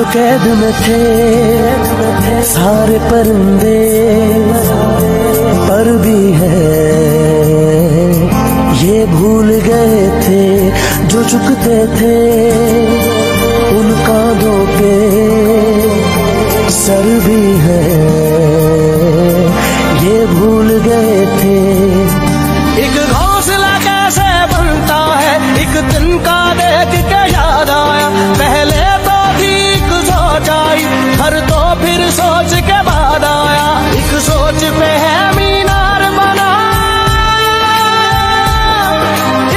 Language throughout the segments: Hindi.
जो कैद में थे सारे परिंदे, पर भी है ये भूल गए थे जो चुकते थे उन कांधों पे सर भी है, ये भूल गए थे। एक घोंसला कैसे बनता है एक दिन का देख के याद आया, पहले तो ठीक सोच आई हर तो फिर सोच के बाद आया, एक सोच पे है मीनार बना,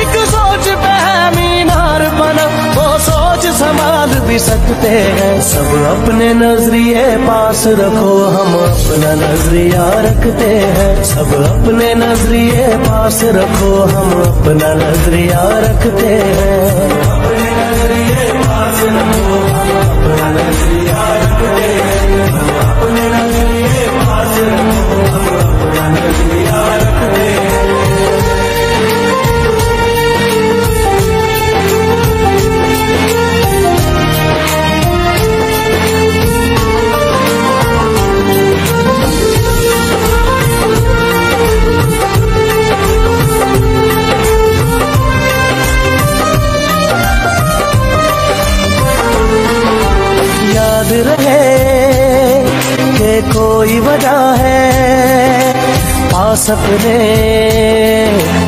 एक सोच पे है मीनार बना, वो सोच संभाल भी सकते हैं। सब अपने नजरिए पास रखो, हम अपना नजरिया रखते हैं। सब अपने नजरिए पास रखो, हम अपना नजरिया रखते हैं। अपने नजरिए पास रखो, हम अपना नजरिया रखते हैं। अपने नजरिए पास रखो, हम अपना नजरिया रखते हैं। याद रहे कि कोई वजह है पास अपने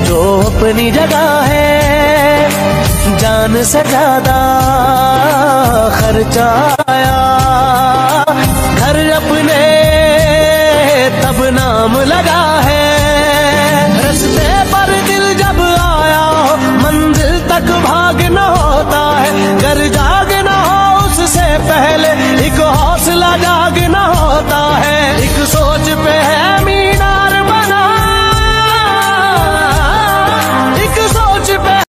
जो अपनी जगह है, जान से ज्यादा खर्चा आया घर अपने तब नाम लगा है, रस्ते पर दिल जब आया हो मंजिल तक भागना होता है, घर जागना हो उससे पहले एक हौसला जागना होता